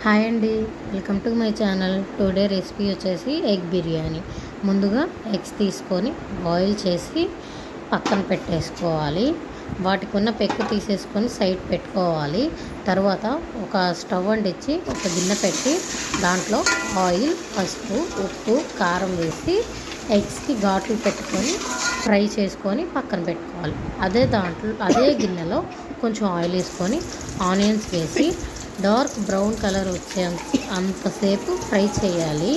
Hi అండి, welcome to my channel. Today recipe వచ్చేసి egg biryani. ముందుగా ఎగ్స్ తీసుకొని బాయిల్ చేసి పక్కన పెట్టేసుకోవాలి. వాటికి ఉన్న పెక్కు తీసేసుకొని సైడ్ పెట్టుకోవాలి. తర్వాత ఒక స్టవ్ అంటించి ఒక గిన్నె పెట్టి దాంట్లో ఆయిల్, పసుపు, ఉప్పు, కారం వేసి ఎగ్స్కి ఘాట్లు పెట్టుకొని ఫ్రై చేసుకొని పక్కన పెట్టుకోవాలి. అదే గిన్నెలో కొంచెం ఆయిల్ వేసుకొని ఆనియన్స్ వేసి డార్క్ బ్రౌన్ కలర్ వచ్చే అంతసేపు ఫ్రై చేయాలి.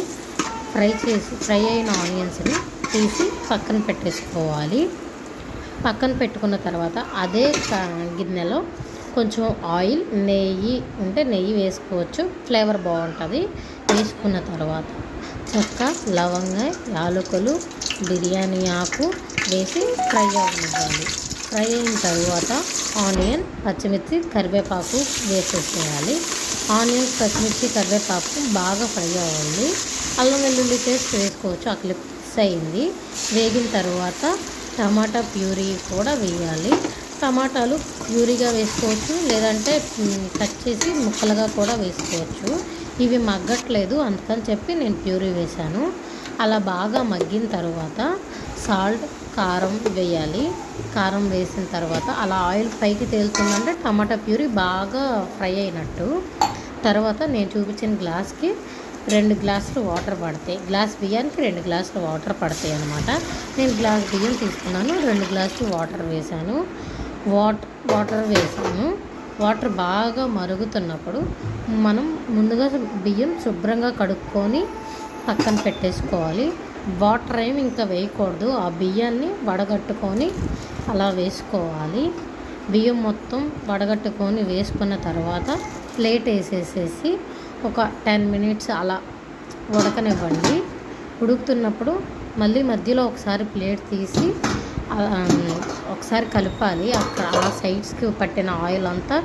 ఫ్రై అయిన ఆనియన్స్ని తీసి పక్కన పెట్టేసుకోవాలి. పక్కన పెట్టుకున్న తర్వాత అదే గిన్నెలో కొంచెం ఆయిల్, నెయ్యి ఉంటే నెయ్యి వేసుకోవచ్చు, ఫ్లేవర్ బాగుంటుంది. వేసుకున్న తర్వాత చెక్క, లవంగ, యాలకులు, బిర్యానీ ఆకు వేసి ఫ్రై అవ్వాలి. ఫ్రై అయిన తర్వాత ఆనియన్, పచ్చిమిర్చి, కరివేపాకు వేసేసేయాలి. ఆనియన్స్, పచ్చిమిర్చి, కరివేపాకు బాగా ఫ్రై అవ్వాలి. అల్లం వెల్లుల్లి పేస్ట్ వేసుకోవచ్చు, అట్లా మిక్స్ అయింది. వేగిన తర్వాత టమాటా ప్యూరీ కూడా వేయాలి. టమాటాలు ప్యూరీగా వేసుకోవచ్చు, లేదంటే కట్ చేసి ముక్కలుగా కూడా వేసుకోవచ్చు. ఇవి మగ్గట్లేదు, అందుకని చెప్పి నేను ప్యూరీ వేశాను. అలా బాగా మగ్గిన తర్వాత సాల్ట్, కారం వేయాలి. కారం వేసిన తర్వాత అలా ఆయిల్ పైకి తేలుతుందంటే టమాటా ప్యూరీ బాగా ఫ్రై అయినట్టు. తర్వాత నేను చూపించిన గ్లాస్కి 2 గ్లాసులు వాటర్ పడతాయి. గ్లాస్ బియ్యానికి 2 గ్లాసులు వాటర్ పడతాయి అన్నమాట. నేను గ్లాస్ బియ్యం తీసుకున్నాను, 2 గ్లాసులు వాటర్ వేసాను. వాటర్ బాగా మరుగుతున్నప్పుడు మనం ముందుగా బియ్యం శుభ్రంగా కడుక్కొని పక్కన పెట్టేసుకోవాలి. వాటర్ ఏమి ఇంకా వేయకూడదు, ఆ బియ్యాన్ని వడగట్టుకొని అలా వేసుకోవాలి. బియ్యం మొత్తం వడగట్టుకొని వేసుకున్న తర్వాత ప్లేట్ వేసేసేసి ఒక 10 మినిట్స్ అలా ఉడకనివ్వండి. ఉడుకుతున్నప్పుడు మళ్ళీ మధ్యలో ఒకసారి ప్లేట్ తీసి ఒకసారి కలపాలి. అక్కడ ఆ సైడ్స్కి పట్టిన ఆయిల్ అంతా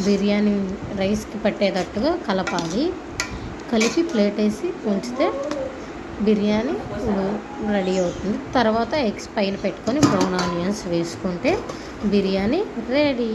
బిర్యానీ రైస్కి పట్టేటట్టుగా కలపాలి. కలిపి ప్లేట్ వేసి ఉంచితే బిర్యానీ రెడీ అవుతుంది. తర్వాత ఎగ్స్ పైన పెట్టుకొని బ్రౌన్ ఆనియన్స్ వేసుకుంటే బిర్యానీ రెడీ.